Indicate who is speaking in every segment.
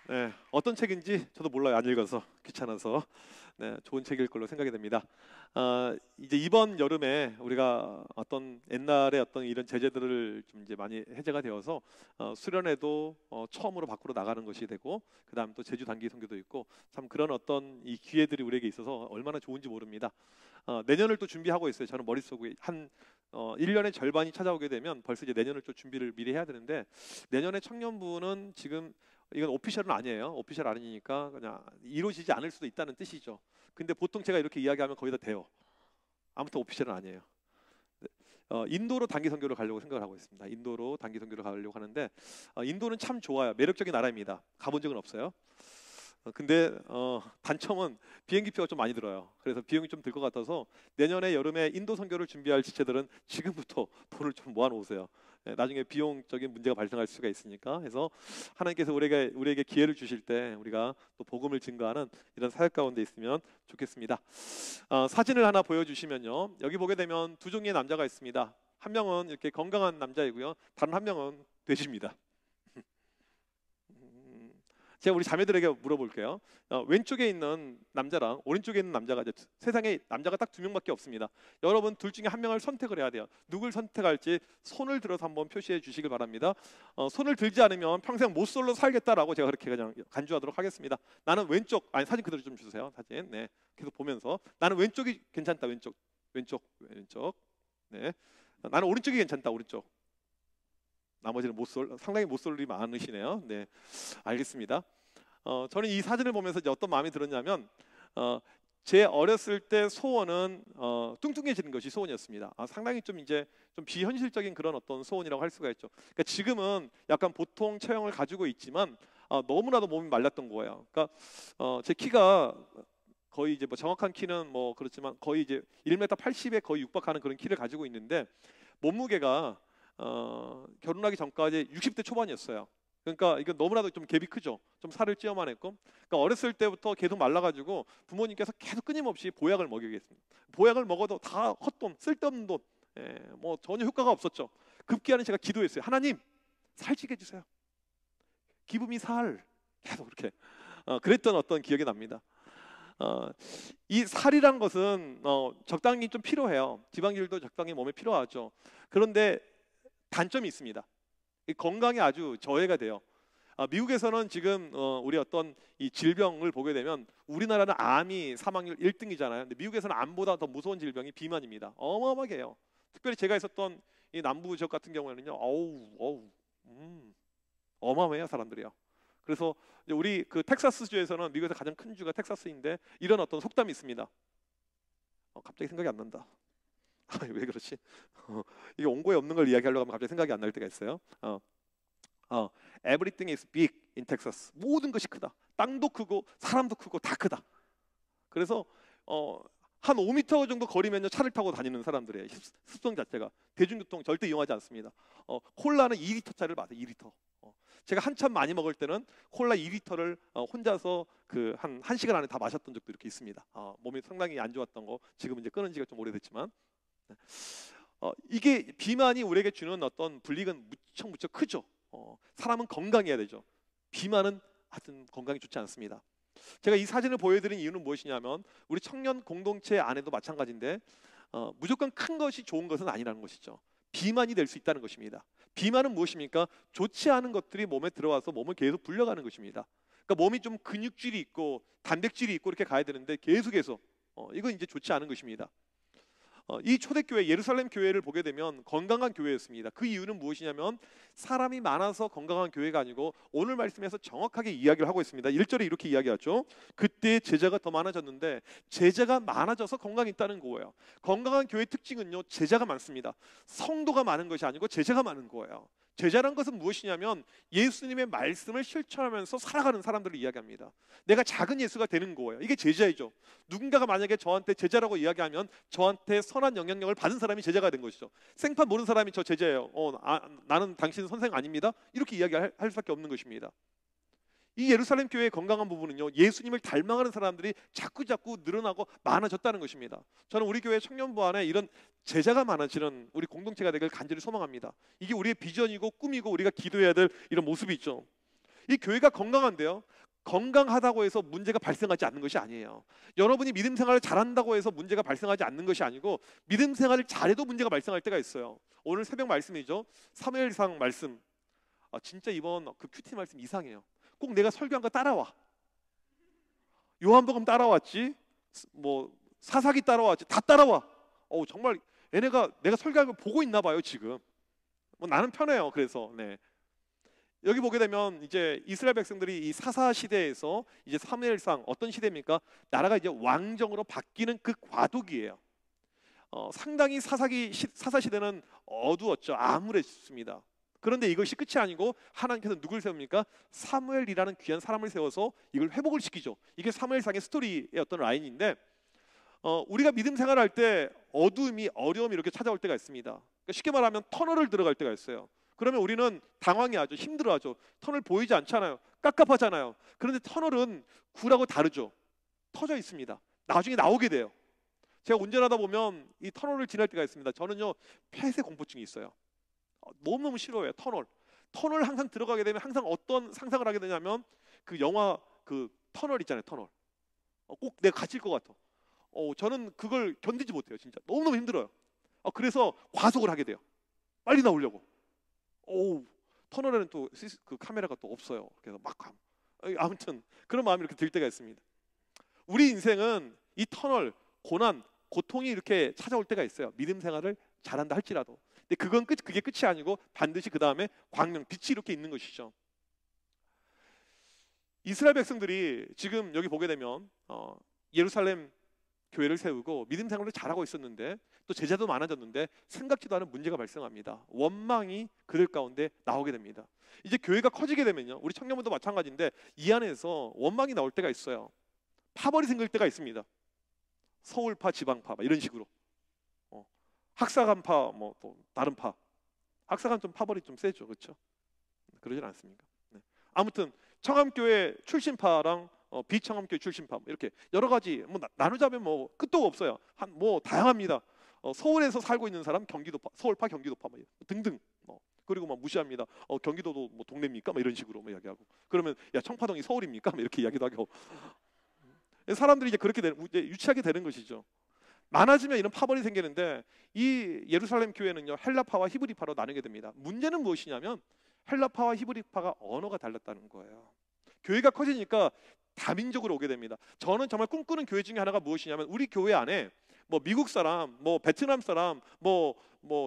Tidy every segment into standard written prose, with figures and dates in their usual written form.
Speaker 1: 네, 어떤 책인지 저도 몰라요. 안 읽어서 귀찮아서. 네, 좋은 책일 걸로 생각이 됩니다. 이제 이번 여름에 우리가 어떤 옛날에 어떤 이런 제재들을 좀 이제 많이 해제가 되어서 수련회도 처음으로 밖으로 나가는 것이 되고, 그다음 또 제주 단기 선교도 있고, 참 그런 어떤 이 기회들이 우리에게 있어서 얼마나 좋은지 모릅니다. 내년을 또 준비하고 있어요. 저는 머릿속에 한 1년의 절반이 찾아오게 되면 벌써 이제 내년을 또 준비를 미리 해야 되는데, 내년에 청년부는 지금 이건 오피셜은 아니에요. 오피셜 아니니까 그냥 이루어지지 않을 수도 있다는 뜻이죠. 근데 보통 제가 이렇게 이야기하면 거의 다 돼요. 아무튼 오피셜은 아니에요. 인도로 단기 선교를 가려고 생각을 하고 있습니다. 인도로 단기 선교를 가려고 하는데, 인도는 참 좋아요. 매력적인 나라입니다. 가본 적은 없어요. 근데 단점은 비행기표가 좀 많이 들어요. 그래서 비용이 좀 들 것 같아서 내년에 여름에 인도 선교를 준비할 지체들은 지금부터 돈을 좀 모아 놓으세요. 나중에 비용적인 문제가 발생할 수가 있으니까. 해서 하나님께서 우리에게 기회를 주실 때 우리가 또 복음을 증거하는 이런 사역 가운데 있으면 좋겠습니다. 사진을 하나 보여주시면요, 여기 보게 되면 두 종류의 남자가 있습니다. 한 명은 이렇게 건강한 남자이고요, 다른 한 명은 돼지입니다. 제가 우리 자매들에게 물어볼게요. 왼쪽에 있는 남자랑 오른쪽에 있는 남자가 이제 세상에 남자가 딱 두 명밖에 없습니다. 여러분 둘 중에 한 명을 선택을 해야 돼요. 누굴 선택할지 손을 들어서 한번 표시해 주시길 바랍니다. 손을 들지 않으면 평생 모쏠로 살겠다라고 제가 그렇게 그냥 간주하도록 하겠습니다. 나는 왼쪽, 아니 사진 그대로 좀 주세요. 사진. 네. 계속 보면서 나는 왼쪽이 괜찮다. 왼쪽. 네. 나는 오른쪽이 괜찮다. 오른쪽. 나머지는 모쏠, 상당히 모쏠이 많으시네요. 네, 알겠습니다. 저는 이 사진을 보면서 이제 어떤 마음이 들었냐면, 제 어렸을 때 소원은 뚱뚱해지는 것이 소원이었습니다. 상당히 좀 이제 좀 비현실적인 그런 어떤 소원이라고 할 수가 있죠. 그러니까 지금은 약간 보통 체형을 가지고 있지만 너무나도 몸이 말랐던 거예요. 그러니까 제 키가 거의 이제 뭐 정확한 키는 뭐 그렇지만 거의 이제 1m 80에 거의 육박하는 그런 키를 가지고 있는데, 몸무게가 결혼하기 전까지 60대 초반이었어요. 그러니까 이건 너무나도 좀 갭이 크죠. 좀 살을 찌어만 했고, 그러니까 어렸을 때부터 계속 말라가지고 부모님께서 계속 끊임없이 보약을 먹이겠습니다. 보약을 먹어도 다 헛돈, 쓸데없는 돈, 뭐 전혀 효과가 없었죠. 급기야는 제가 기도했어요. 하나님, 살찌게 해주세요. 기분이 살. 계속 그렇게 그랬던 어떤 기억이 납니다. 이 살이란 것은 적당히 좀 필요해요. 지방질도 적당히 몸에 필요하죠. 그런데 단점이 있습니다. 이 건강에 아주 저해가 돼요. 미국에서는 지금 우리 어떤 이 질병을 보게 되면, 우리나라는 암이 사망률 1등이잖아요. 근데 미국에서는 암보다 더 무서운 질병이 비만입니다. 어마어마하게 해요. 특별히 제가 있었던 이 남부 지역 같은 경우에는요, 어마어마해요, 사람들이요. 그래서 이제 우리 그 텍사스주에서는, 미국에서 가장 큰 주가 텍사스인데, 이런 어떤 속담이 있습니다. 갑자기 생각이 안 난다. 왜 그렇지? 이게 원고에 없는 걸 이야기하려고 하면 갑자기 생각이 안 날 때가 있어요. Everything is big in Texas. 모든 것이 크다. 땅도 크고 사람도 크고 다 크다. 그래서 한 5m 정도 거리면요, 차를 타고 다니는 사람들이에요. 습성 자체가 대중교통 절대 이용하지 않습니다. 콜라는 2리터짜리를 마세요. 2리터. 제가 한참 많이 먹을 때는 콜라 2리터를 혼자서 그 한 1시간 안에 다 마셨던 적도 이렇게 있습니다. 몸이 상당히 안 좋았던 거, 지금 이제 끊은 지가 좀 오래됐지만, 이게 비만이 우리에게 주는 어떤 불이익은 무척 크죠. 사람은 건강해야 되죠. 비만은 하여튼 건강이 좋지 않습니다. 제가 이 사진을 보여드린 이유는 무엇이냐면, 우리 청년 공동체 안에도 마찬가지인데, 무조건 큰 것이 좋은 것은 아니라는 것이죠. 비만이 될 수 있다는 것입니다. 비만은 무엇입니까? 좋지 않은 것들이 몸에 들어와서 몸을 계속 불려가는 것입니다. 그러니까 몸이 좀 근육질이 있고 단백질이 있고 이렇게 가야 되는데, 계속해서 이건 이제 좋지 않은 것입니다. 이 초대교회 예루살렘 교회를 보게 되면 건강한 교회였습니다. 그 이유는 무엇이냐면, 사람이 많아서 건강한 교회가 아니고, 오늘 말씀에서 정확하게 이야기를 하고 있습니다. 1절에 이렇게 이야기하죠. 그때 제자가 더 많아졌는데, 제자가 많아져서 건강이 있다는 거예요. 건강한 교회의 특징은요, 제자가 많습니다. 성도가 많은 것이 아니고 제자가 많은 거예요. 제자란 것은 무엇이냐면, 예수님의 말씀을 실천하면서 살아가는 사람들을 이야기합니다. 내가 작은 예수가 되는 거예요. 이게 제자이죠. 누군가가 만약에 저한테 제자라고 이야기하면, 저한테 선한 영향력을 받은 사람이 제자가 된 것이죠. 생판 모르는 사람이 저 제자예요. 나는 당신 선생 아닙니다. 이렇게 이야기할 수밖에 없는 것입니다. 이 예루살렘 교회의 건강한 부분은요, 예수님을 닮아가는 사람들이 자꾸 늘어나고 많아졌다는 것입니다. 저는 우리 교회 청년부 안에 이런 제자가 많아지는 우리 공동체가 되길 간절히 소망합니다. 이게 우리의 비전이고 꿈이고 우리가 기도해야 될 이런 모습이 있죠. 이 교회가 건강한데요, 건강하다고 해서 문제가 발생하지 않는 것이 아니에요. 여러분이 믿음 생활을 잘한다고 해서 문제가 발생하지 않는 것이 아니고 믿음 생활을 잘해도 문제가 발생할 때가 있어요. 오늘 새벽 말씀이죠. 사무엘상 말씀. 진짜 이번 그 큐티 말씀 이상해요. 꼭 내가 설교한 거 따라와. 요한복음 따라왔지, 뭐 사사기 따라왔지, 다 따라와. 정말 얘네가 내가 설교한 걸 보고 있나 봐요 지금. 뭐 나는 편해요. 그래서 네. 여기 보게 되면 이제 이스라엘 백성들이 이 사사 시대에서 이제 사무엘상 어떤 시대입니까? 나라가 이제 왕정으로 바뀌는 그 과도기예요. 상당히 사사 시대는 어두웠죠. 암울했습니다. 그런데 이것이 끝이 아니고 하나님께서 누굴 세웁니까? 사무엘이라는 귀한 사람을 세워서 이걸 회복을 시키죠. 이게 사무엘상의 스토리의 어떤 라인인데, 우리가 믿음 생활할 때 어두움이, 어려움이 이렇게 찾아올 때가 있습니다. 그러니까 쉽게 말하면 터널을 들어갈 때가 있어요. 그러면 우리는 당황해하죠. 힘들어하죠. 터널 보이지 않잖아요. 깝깝하잖아요. 그런데 터널은 굴하고 다르죠. 터져 있습니다. 나중에 나오게 돼요. 제가 운전하다 보면 이 터널을 지날 때가 있습니다. 저는요 폐쇄 공포증이 있어요. 너무너무 싫어해요. 터널 항상 들어가게 되면 항상 어떤 상상을 하게 되냐면 그 영화 그 터널 있잖아요. 터널 꼭 내가 갇힐 것 같아. 저는 그걸 견디지 못해요. 진짜 너무너무 힘들어요. 그래서 과속을 하게 돼요. 빨리 나오려고. 터널에는 또 그 카메라가 또 없어요. 그래서 막 아무튼 그런 마음이 이렇게 들 때가 있습니다. 우리 인생은 이 터널, 고난, 고통이 이렇게 찾아올 때가 있어요. 믿음 생활을 잘한다 할지라도. 근데 그게 끝이 아니고 반드시 그 다음에 광명, 빛이 이렇게 있는 것이죠. 이스라엘 백성들이 지금 여기 보게 되면 예루살렘 교회를 세우고 믿음 생활을 잘하고 있었는데 또 제자도 많아졌는데 생각지도 않은 문제가 발생합니다. 원망이 그들 가운데 나오게 됩니다. 이제 교회가 커지게 되면요, 우리 청년분도 마찬가지인데 이 안에서 원망이 나올 때가 있어요. 파벌이 생길 때가 있습니다. 서울파, 지방파 이런 식으로. 학사관파, 뭐 또 다른 파. 학사관 좀 파벌이 좀 세죠, 그렇죠? 그러진 않습니까? 네. 아무튼 청암교회 출신파랑 비청암교회 출신파 이렇게 여러 가지 뭐 나누자면 뭐 끝도 없어요. 뭐 다양합니다. 서울에서 살고 있는 사람 경기도파, 서울파, 경기도파 뭐 등등. 그리고 막 무시합니다. 경기도도 뭐 동네입니까? 뭐 이런 식으로 뭐 이야기하고. 그러면 야 청파동이 서울입니까? 뭐 이렇게 이야기도 하고. 사람들이 이제 그렇게 이제 유치하게 되는 것이죠. 많아지면 이런 파벌이 생기는데 이 예루살렘 교회는요 헬라파와 히브리파로 나누게 됩니다. 문제는 무엇이냐면 헬라파와 히브리파가 언어가 달랐다는 거예요. 교회가 커지니까 다민족으로 오게 됩니다. 저는 정말 꿈꾸는 교회 중에 하나가 무엇이냐면 우리 교회 안에 뭐 미국 사람, 뭐 베트남 사람, 뭐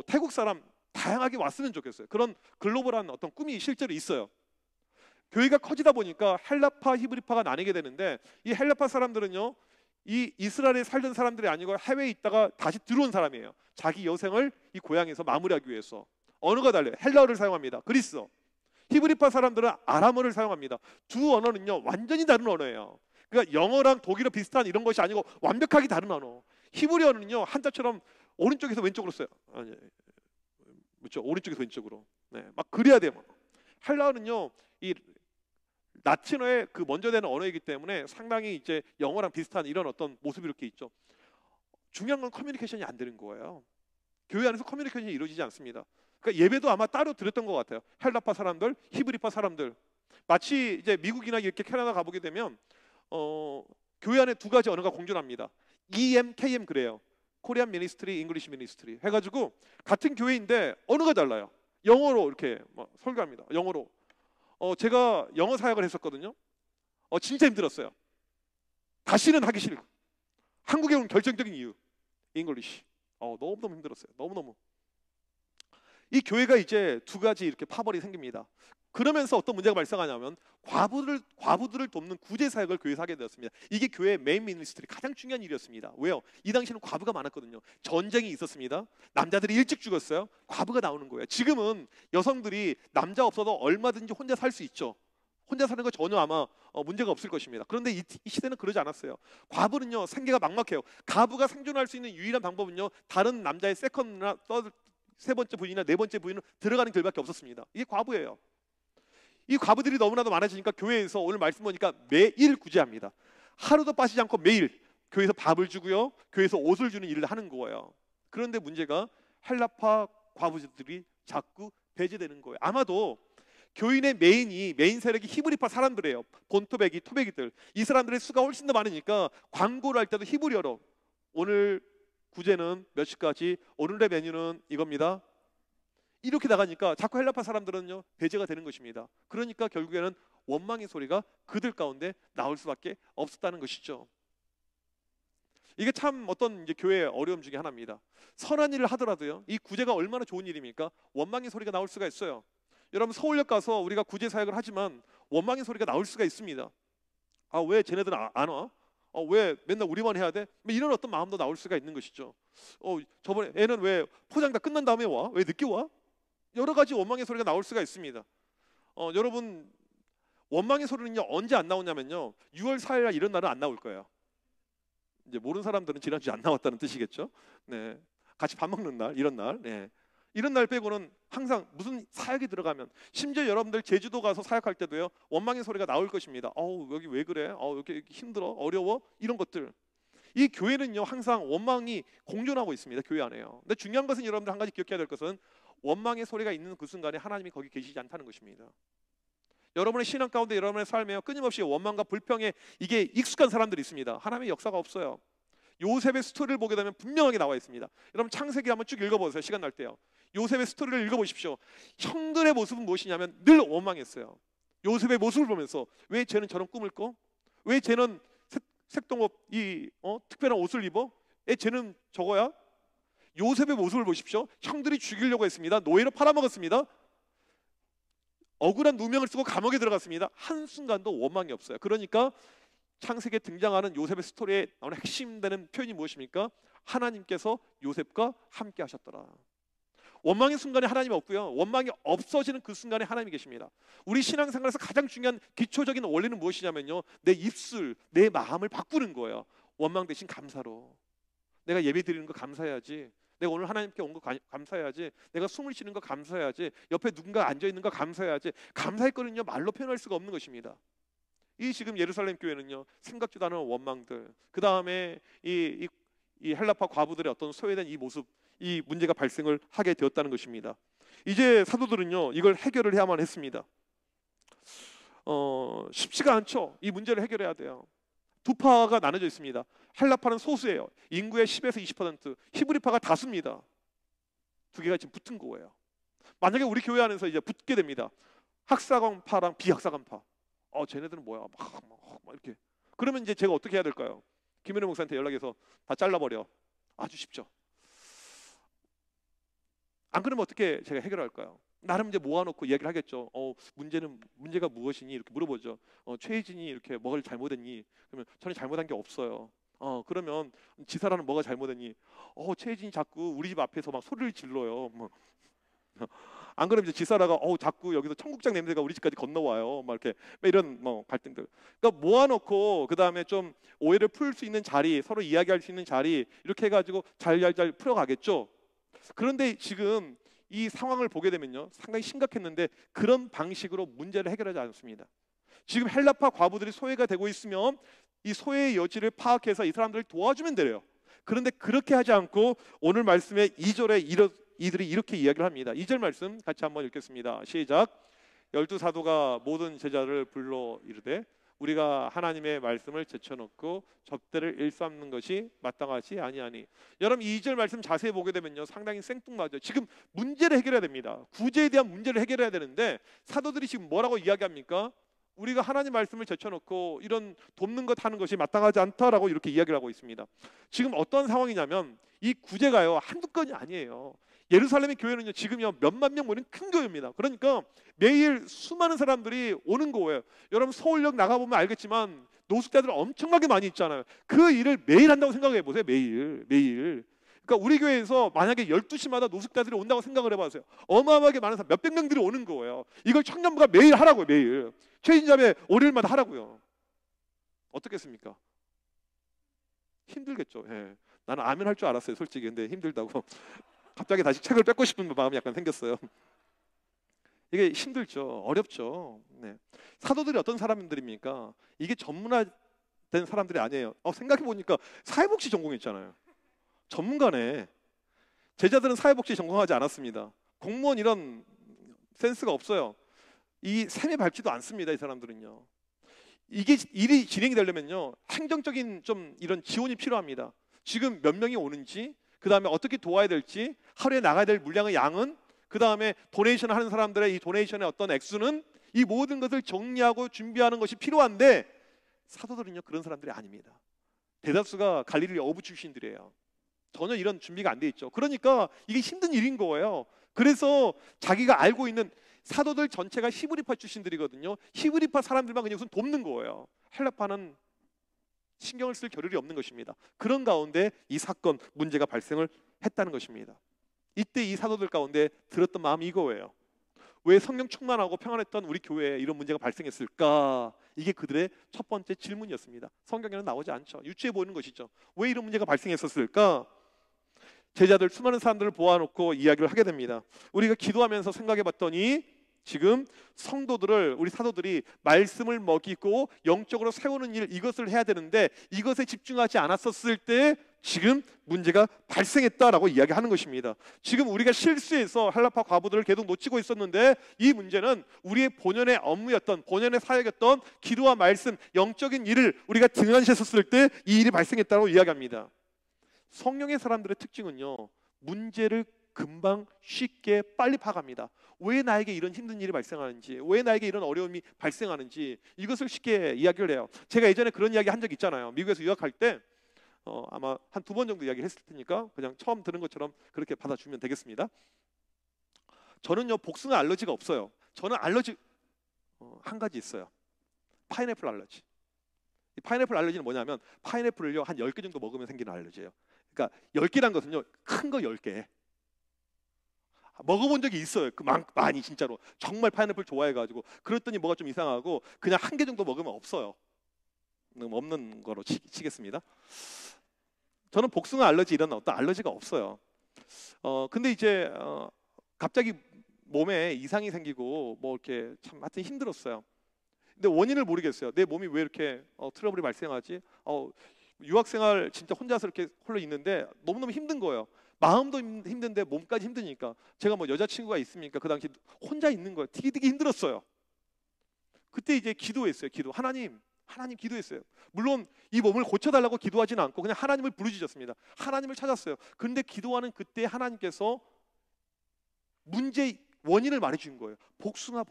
Speaker 1: 태국 사람 다양하게 왔으면 좋겠어요. 그런 글로벌한 어떤 꿈이 실제로 있어요. 교회가 커지다 보니까 헬라파, 히브리파가 나뉘게 되는데 이 헬라파 사람들은요 이 이스라엘에 살던 사람들이 아니고 해외에 있다가 다시 들어온 사람이에요. 자기 여생을 이 고향에서 마무리하기 위해서. 언어가 달라요. 헬라어를 사용합니다. 그리스어. 히브리파 사람들은 아람어를 사용합니다. 두 언어는요 완전히 다른 언어예요. 그러니까 영어랑 독일어 비슷한 이런 것이 아니고 완벽하게 다른 언어. 히브리어는요 한자처럼 오른쪽에서 왼쪽으로 써요. 아니, 그렇죠. 오른쪽에서 왼쪽으로. 네, 막 그래야 돼요. 헬라어는요 이 라틴어의 그 먼저 되는 언어이기 때문에 상당히 이제 영어랑 비슷한 이런 어떤 모습이 이렇게 있죠. 중요한 건 커뮤니케이션이 안 되는 거예요. 교회 안에서 커뮤니케이션이 이루어지지 않습니다. 그러니까 예배도 아마 따로 드렸던 것 같아요. 헬라파 사람들, 히브리파 사람들. 마치 이제 미국이나 이렇게 캐나다 가보게 되면 교회 안에 두 가지 언어가 공존합니다. EM, KM 그래요. 코리안 미니스트리, 잉글리시 미니스트리 해가지고 같은 교회인데 언어가 달라요. 영어로 이렇게 설교합니다. 영어로. 제가 영어 사역을 했었거든요. 진짜 힘들었어요. 다시는 하기 싫고. 한국에 온 결정적인 이유, 잉글리시. 너무너무 힘들었어요. 너무너무. 이 교회가 이제 두 가지 이렇게 파벌이 생깁니다. 그러면서 어떤 문제가 발생하냐면 과부들을 돕는 구제 사역을 교회에서 하게 되었습니다. 이게 교회의 메인 미니스트리 가장 중요한 일이었습니다. 왜요? 이 당시에는 과부가 많았거든요. 전쟁이 있었습니다. 남자들이 일찍 죽었어요. 과부가 나오는 거예요. 지금은 여성들이 남자 없어도 얼마든지 혼자 살 수 있죠. 혼자 사는 거 전혀 아마 문제가 없을 것입니다. 그런데 이 시대는 그러지 않았어요. 과부는요 생계가 막막해요. 과부가 생존할 수 있는 유일한 방법은요 다른 남자의 세컨이나 세 번째 부인이나 네 번째 부인은 들어가는 길밖에 없었습니다. 이게 과부예요. 이 과부들이 너무나도 많아지니까 교회에서 오늘 말씀 보니까 매일 구제합니다. 하루도 빠지지 않고 매일 교회에서 밥을 주고요, 교회에서 옷을 주는 일을 하는 거예요. 그런데 문제가 헬라파 과부들이 자꾸 배제되는 거예요. 아마도 교인의 메인 세력이 히브리파 사람들이에요. 본토배기, 토배기들. 이 사람들의 수가 훨씬 더 많으니까 광고를 할 때도 히브리어로, 오늘 구제는 몇 시까지, 오늘의 메뉴는 이겁니다, 이렇게 나가니까 자꾸 헬라파 사람들은요 배제가 되는 것입니다. 그러니까 결국에는 원망의 소리가 그들 가운데 나올 수밖에 없었다는 것이죠. 이게 참 어떤 이제 교회의 어려움 중에 하나입니다. 선한 일을 하더라도요, 이 구제가 얼마나 좋은 일입니까? 원망의 소리가 나올 수가 있어요. 여러분, 서울역 가서 우리가 구제 사역을 하지만 원망의 소리가 나올 수가 있습니다. 아, 왜 쟤네들 안 와? 왜 맨날 우리만 해야 돼? 이런 어떤 마음도 나올 수가 있는 것이죠. 저번에 애는 왜 포장 다 끝난 다음에 와? 왜 늦게 와? 여러 가지 원망의 소리가 나올 수가 있습니다. 여러분, 원망의 소리는요 언제 안 나오냐면요, 6월 4일 날 이런 날은 안 나올 거예요. 이제 모르는 사람들은 지난주에 안 나왔다는 뜻이겠죠. 네, 같이 밥 먹는 날, 이런 날, 네, 이런 날 빼고는 항상 무슨 사역이 들어가면, 심지어 여러분들 제주도 가서 사역할 때도요 원망의 소리가 나올 것입니다. 여기 왜 그래? 여기 힘들어? 어려워? 이런 것들. 이 교회는요 항상 원망이 공존하고 있습니다. 교회 안에요. 근데 중요한 것은, 여러분들 한 가지 기억해야 될 것은, 원망의 소리가 있는 그 순간에 하나님이 거기 계시지 않다는 것입니다. 여러분의 신앙 가운데, 여러분의 삶에 끊임없이 원망과 불평에 이게 익숙한 사람들이 있습니다. 하나님의 역사가 없어요. 요셉의 스토리를 보게 되면 분명하게 나와 있습니다. 여러분, 창세기 한번 쭉 읽어보세요. 시간 날 때요. 요셉의 스토리를 읽어보십시오. 형들의 모습은 무엇이냐면 늘 원망했어요. 요셉의 모습을 보면서, 왜 쟤는 저런 꿈을 꿔? 왜 쟤는 색동업 특별한 옷을 입어? 왜 쟤는 저거야? 요셉의 모습을 보십시오. 형들이 죽이려고 했습니다. 노예로 팔아먹었습니다. 억울한 누명을 쓰고 감옥에 들어갔습니다. 한순간도 원망이 없어요. 그러니까 창세기에 등장하는 요셉의 스토리에 나오는 핵심되는 표현이 무엇입니까? 하나님께서 요셉과 함께 하셨더라. 원망의 순간에 하나님이 없고요, 원망이 없어지는 그 순간에 하나님이 계십니다. 우리 신앙생활에서 가장 중요한 기초적인 원리는 무엇이냐면요, 내 입술, 내 마음을 바꾸는 거예요. 원망 대신 감사로. 내가 예배 드리는 거 감사해야지. 내가 오늘 하나님께 온 거 감사해야지. 내가 숨을 쉬는 거 감사해야지. 옆에 누군가 앉아 있는 거 감사해야지. 감사의 거는요 말로 표현할 수가 없는 것입니다. 이 지금 예루살렘 교회는요, 생각지도 않은 원망들, 그 다음에 이 헬라파 과부들의 어떤 소외된 이 모습, 이 문제가 발생을 하게 되었다는 것입니다. 이제 사도들은요 이걸 해결을 해야만 했습니다. 쉽지가 않죠. 이 문제를 해결해야 돼요. 두 파가 나눠져 있습니다. 헬라파는 소수예요. 인구의 10에서 20%, 히브리파가 다수입니다. 두 개가 지금 붙은 거예요. 만약에 우리 교회 안에서 이제 붙게 됩니다. 학사관파랑 비학사관파. 쟤네들은 뭐야? 막 이렇게. 그러면 이제 제가 어떻게 해야 될까요? 김현우 목사한테 연락해서 다 잘라버려. 아주 쉽죠. 안 그러면 어떻게 제가 해결할까요? 나름 이제 모아놓고 이야기를 하겠죠. 문제가 무엇이니? 이렇게 물어보죠. 최혜진이 이렇게 뭐가 잘못했니? 그러면 저는 잘못한 게 없어요. 그러면 지사라는 뭐가 잘못했니? 최혜진이 자꾸 우리 집 앞에서 막 소리를 질러요. 안 그러면 이제 지사라가 자꾸 여기서 청국장 냄새가 우리 집까지 건너와요. 막 이렇게 이런 갈등들. 그러니까 모아놓고 그 다음에 좀 오해를 풀 수 있는 자리, 서로 이야기할 수 있는 자리, 이렇게 해가지고 잘 풀어가겠죠. 그런데 지금 이 상황을 보게 되면요 상당히 심각했는데, 그런 방식으로 문제를 해결하지 않습니다. 지금 헬라파 과부들이 소외가 되고 있으면 이 소외의 여지를 파악해서 이 사람들을 도와주면 돼요. 그런데 그렇게 하지 않고 오늘 말씀의 2절에 이들이 이렇게 이야기를 합니다. 2절 말씀 같이 한번 읽겠습니다. 시작. 12사도가 모든 제자를 불러 이르되 우리가 하나님의 말씀을 제쳐놓고 접대를 일삼는 것이 마땅하지 아니하니. 여러분, 2절 말씀 자세히 보게 되면요 상당히 생뚱맞아요. 지금 문제를 해결해야 됩니다. 구제에 대한 문제를 해결해야 되는데, 사도들이 지금 뭐라고 이야기합니까? 우리가 하나님 말씀을 제쳐놓고 이런 돕는 것 하는 것이 마땅하지 않다라고 이렇게 이야기를 하고 있습니다. 지금 어떤 상황이냐면, 이 구제가요 한두 건이 아니에요. 예루살렘의 교회는요 지금요 몇만 명 모이는 큰 교회입니다. 그러니까 매일 수많은 사람들이 오는 거예요. 여러분, 서울역 나가보면 알겠지만 노숙자들 엄청나게 많이 있잖아요. 그 일을 매일 한다고 생각해 보세요. 매일. 그러니까 우리 교회에서 만약에 12시마다 노숙자들이 온다고 생각을 해보세요. 어마어마하게 많은 사람, 몇백 명들이 오는 거예요. 이걸 청년부가 매일 하라고요. 매일. 최진자매 월요일마다 하라고요. 어떻겠습니까? 힘들겠죠. 예. 나는 아멘 할 줄 알았어요. 솔직히. 근데 힘들다고. 갑자기 다시 책을 뺏고 싶은 마음이 약간 생겼어요. 이게 힘들죠. 어렵죠. 네. 사도들이 어떤 사람들입니까? 이게 전문화된 사람들이 아니에요. 생각해보니까 사회복지 전공했잖아요. 전문가네. 제자들은 사회복지 전공하지 않았습니다. 공무원 이런 센스가 없어요. 이 셈에 밟지도 않습니다. 이 사람들은요. 이게 일이 진행이 되려면요, 행정적인 좀 이런 지원이 필요합니다. 지금 몇 명이 오는지, 그 다음에 어떻게 도와야 될지, 하루에 나가야 될 물량의 양은, 그 다음에 도네이션 하는 사람들의 이 도네이션의 어떤 액수는, 이 모든 것을 정리하고 준비하는 것이 필요한데, 사도들은요 그런 사람들이 아닙니다. 대다수가 갈릴리 어부 출신들이에요. 전혀 이런 준비가 안 돼 있죠. 그러니까 이게 힘든 일인 거예요. 그래서 자기가 알고 있는 사도들 전체가 히브리파 출신들이거든요. 히브리파 사람들만 그냥 우선 돕는 거예요. 헬라파는 신경을 쓸 겨를이 없는 것입니다. 그런 가운데 이 사건 문제가 발생을 했다는 것입니다. 이때 이 사도들 가운데 들었던 마음이 이거예요. 왜 성령 충만하고 평안했던 우리 교회에 이런 문제가 발생했을까? 이게 그들의 첫 번째 질문이었습니다. 성경에는 나오지 않죠. 유추해 보이는 것이죠. 왜 이런 문제가 발생했었을까? 제자들 수많은 사람들을 보아놓고 이야기를 하게 됩니다. 우리가 기도하면서 생각해 봤더니 지금 성도들을, 우리 사도들이 말씀을 먹이고 영적으로 세우는 일, 이것을 해야 되는데 이것에 집중하지 않았었을 때 지금 문제가 발생했다라고 이야기하는 것입니다. 지금 우리가 실수해서 헬라파 과부들을 계속 놓치고 있었는데, 이 문제는 우리의 본연의 업무였던, 본연의 사역이었던 기도와 말씀, 영적인 일을 우리가 등한시했었을 때 이 일이 발생했다고 이야기합니다. 성령의 사람들의 특징은요, 문제를 금방 쉽게 빨리 파악합니다. 왜 나에게 이런 힘든 일이 발생하는지, 왜 나에게 이런 어려움이 발생하는지, 이것을 쉽게 이야기를 해요. 제가 예전에 그런 이야기 한 적 있잖아요. 미국에서 유학할 때 아마 한 2번 정도 이야기를 했을 테니까 그냥 처음 들은 것처럼 그렇게 받아주면 되겠습니다. 저는요 복숭아 알러지가 없어요. 저는 알러지 한 가지 있어요. 파인애플 알러지. 이 파인애플 알러지는 뭐냐면, 파인애플을요 한 10개 정도 먹으면 생기는 알러지예요. 그러니까 10개란 것은요 큰 거 10개 먹어본 적이 있어요. 많이 진짜로 정말 파인애플 좋아해가지고. 그랬더니 뭐가 좀 이상하고 그냥 한 개 정도 먹으면 없어요. 없는 거로 치겠습니다. 저는 복숭아 알러지 이런 어떤 알러지가 없어요. 근데 이제 갑자기 몸에 이상이 생기고 뭐 이렇게 참 하여튼 힘들었어요. 근데 원인을 모르겠어요. 내 몸이 왜 이렇게 트러블이 발생하지? 유학생활 진짜 혼자서 이렇게 홀로 있는데 너무너무 힘든 거예요. 마음도 힘든데 몸까지 힘드니까. 제가 뭐 여자친구가 있습니까? 그 당시 혼자 있는 거예요. 되게 힘들었어요. 그때 이제 기도했어요. 하나님 기도했어요. 물론 이 몸을 고쳐달라고 기도하지는 않고 그냥 하나님을 부르짖었습니다. 하나님을 찾았어요. 그런데 기도하는 그때 하나님께서 문제의 원인을 말해준 거예요. 복숭아.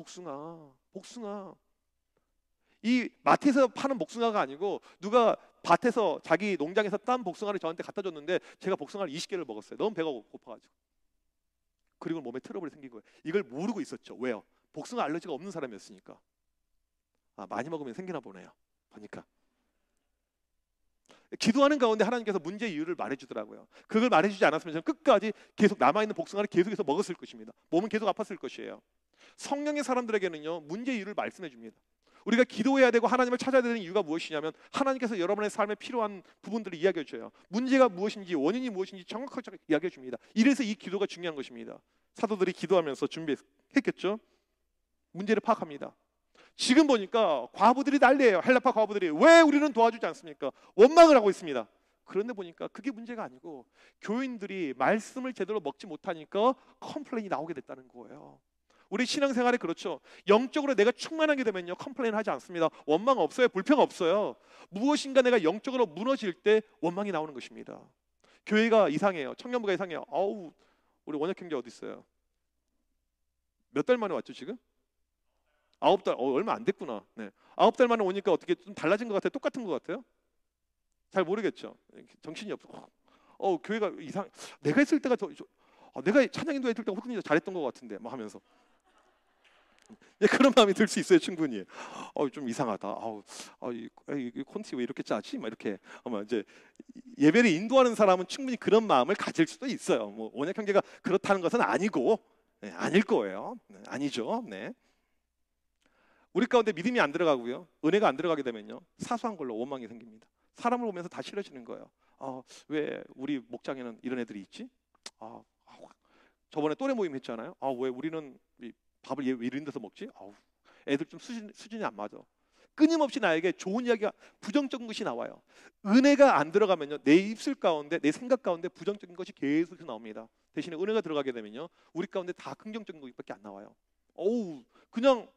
Speaker 1: 이 마트에서 파는 복숭아가 아니고 누가 밭에서 자기 농장에서 딴 복숭아를 저한테 갖다 줬는데 제가 복숭아를 20개를 먹었어요. 너무 배가 고파가지고. 그리고 몸에 트러블이 생긴 거예요. 이걸 모르고 있었죠. 왜요? 복숭아 알러지가 없는 사람이었으니까. 많이 먹으면 생기나 보네요. 보니까. 기도하는 가운데 하나님께서 문제의 이유를 말해주더라고요. 그걸 말해주지 않았으면 저는 끝까지 계속 남아있는 복숭아를 계속해서 먹었을 것입니다. 몸은 계속 아팠을 것이에요. 성령의 사람들에게는요 문제의 이유를 말씀해 줍니다. 우리가 기도해야 되고 하나님을 찾아야 되는 이유가 무엇이냐면, 하나님께서 여러분의 삶에 필요한 부분들을 이야기해 줘요. 문제가 무엇인지, 원인이 무엇인지 정확하게 이야기해 줍니다. 이래서 이 기도가 중요한 것입니다. 사도들이 기도하면서 준비했겠죠. 문제를 파악합니다. 지금 보니까 과부들이 난리예요. 헬라파 과부들이. 왜 우리는 도와주지 않습니까? 원망을 하고 있습니다. 그런데 보니까 그게 문제가 아니고 교인들이 말씀을 제대로 먹지 못하니까 컴플레인이 나오게 됐다는 거예요. 우리 신앙생활에 그렇죠. 영적으로 내가 충만하게 되면요 컴플레인 하지 않습니다. 원망 없어요. 불평 없어요. 무엇인가 내가 영적으로 무너질 때 원망이 나오는 것입니다. 교회가 이상해요. 청년부가 이상해요. 우리 원혁 형제 어디 있어요? 몇 달 만에 왔죠 지금? 9달. 얼마 안 됐구나. 네. 9달 만에 오니까 어떻게 좀 달라진 것 같아요? 똑같은 것 같아요? 잘 모르겠죠. 정신이 없어. 교회가 이상. 내가 있을 때가 내가 찬양인도 했을 때 훨씬 잘했던 것 같은데 막 하면서. 그런 마음이 들 수 있어요 충분히. 좀 이상하다. 이 콘티 왜 이렇게 짜지? 막 이렇게 아마 이제 예배를 인도하는 사람은 충분히 그런 마음을 가질 수도 있어요. 뭐 원약 형제가 그렇다는 것은 아니고, 아닐 거예요. 아니죠. 네. 우리 가운데 믿음이 안 들어가고요, 은혜가 안 들어가게 되면요 사소한 걸로 원망이 생깁니다. 사람을 보면서 다 싫어지는 거예요. 왜 우리 목장에는 이런 애들이 있지? 저번에 또래 모임 했잖아요. 왜 우리는 밥을 왜 이런 데서 먹지? 애들 좀 수준이 안 맞아. 끊임없이 나에게 좋은 이야기가, 부정적인 것이 나와요. 은혜가 안 들어가면요 내 입술 가운데, 내 생각 가운데 부정적인 것이 계속 나옵니다. 대신에 은혜가 들어가게 되면요 우리 가운데 다 긍정적인 것밖에 안 나와요. 그냥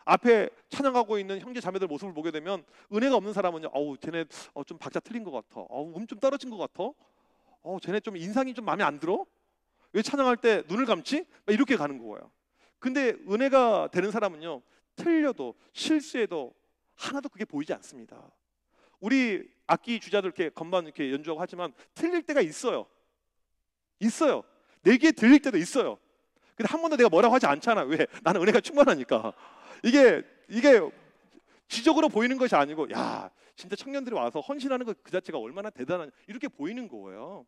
Speaker 1: 앞에 찬양하고 있는 형제 자매들 모습을 보게 되면 은혜가 없는 사람은요, 어우 쟤네 좀 박자 틀린 것 같아, 좀 떨어진 것 같아, 쟤네 좀 인상이 좀 마음에 안 들어, 왜 찬양할 때 눈을 감지? 이렇게 가는 거예요. 근데 은혜가 되는 사람은요, 틀려도 실수해도 하나도 그게 보이지 않습니다. 우리 악기 주자들 이렇게 건반 이렇게 연주하고 하지만 틀릴 때가 있어요. 내 귀에 들릴 때도 있어요. 근데 한 번도 내가 뭐라고 하지 않잖아. 왜? 나는 은혜가 충만하니까. 이게 지적으로 보이는 것이 아니고, 야, 진짜 청년들이 와서 헌신하는 것 그 자체가 얼마나 대단하냐, 이렇게 보이는 거예요.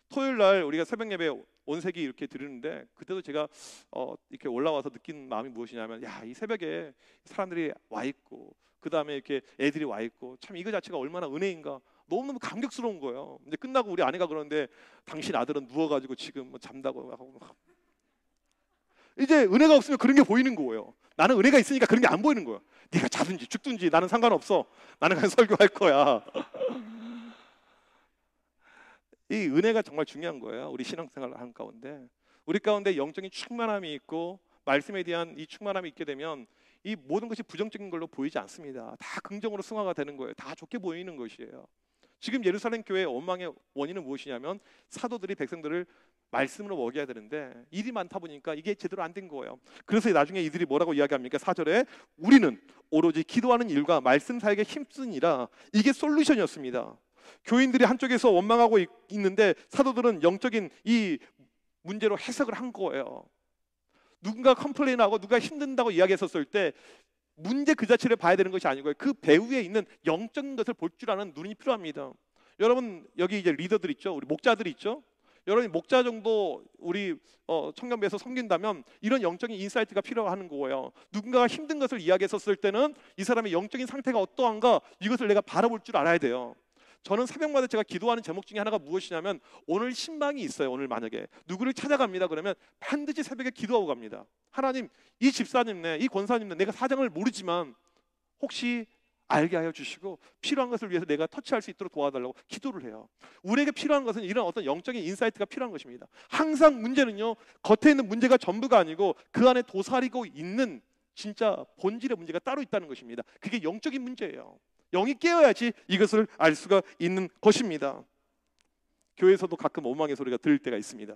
Speaker 1: 토요일 날 우리가 새벽 예배 온색이 이렇게 드리는데, 그때도 제가 이렇게 올라와서 느낀 마음이 무엇이냐면, 야, 이 새벽에 사람들이 와 있고, 그 다음에 이렇게 애들이 와 있고, 참 이거 자체가 얼마나 은혜인가, 너무너무 감격스러운 거예요. 이제 끝나고 우리 아내가 그러는데, 당신 아들은 누워가지고 지금 뭐 잠다고 하고. 이제 은혜가 없으면 그런 게 보이는 거예요. 나는 은혜가 있으니까 그런 게 안 보이는 거예요. 네가 자든지 죽든지 나는 상관없어. 나는 그냥 설교할 거야. 이 은혜가 정말 중요한 거예요. 우리 신앙생활을 하는 가운데, 우리 가운데 영적인 충만함이 있고 말씀에 대한 이 충만함이 있게 되면 이 모든 것이 부정적인 걸로 보이지 않습니다. 다 긍정으로 승화가 되는 거예요. 다 좋게 보이는 것이에요. 지금 예루살렘 교회의 원망의 원인은 무엇이냐면, 사도들이 백성들을 말씀으로 먹여야 되는데 일이 많다 보니까 이게 제대로 안 된 거예요. 그래서 나중에 이들이 뭐라고 이야기합니까? 4절에 우리는 오로지 기도하는 일과 말씀 사역에 힘쓰니라. 이게 솔루션이었습니다. 교인들이 한쪽에서 원망하고 있는데 사도들은 영적인 이 문제로 해석을 한 거예요. 누군가 컴플레인하고 누가 힘든다고 이야기했었을 때 문제 그 자체를 봐야 되는 것이 아니고요, 그 배후에 있는 영적인 것을 볼 줄 아는 눈이 필요합니다. 여러분, 여기 이제 리더들 있죠, 우리 목자들이 있죠. 여러분, 목자 정도 우리 청년부에서 섬긴다면 이런 영적인 인사이트가 필요하는 거예요. 누군가가 힘든 것을 이야기했었을 때는 이 사람의 영적인 상태가 어떠한가, 이것을 내가 바라볼 줄 알아야 돼요. 저는 새벽마다 제가 기도하는 제목 중에 하나가 무엇이냐면, 오늘 신방이 있어요. 오늘 만약에 누구를 찾아갑니다 그러면 반드시 새벽에 기도하고 갑니다. 하나님, 이 집사님네, 이 권사님네 내가 사정을 모르지만 혹시 알게 하여 주시고 필요한 것을 위해서 내가 터치할 수 있도록 도와달라고 기도를 해요. 우리에게 필요한 것은 이런 어떤 영적인 인사이트가 필요한 것입니다. 항상 문제는요, 겉에 있는 문제가 전부가 아니고 그 안에 도사리고 있는 진짜 본질의 문제가 따로 있다는 것입니다. 그게 영적인 문제예요. 영이 깨어야지 이것을 알 수가 있는 것입니다. 교회에서도 가끔 원망의 소리가 들릴 때가 있습니다.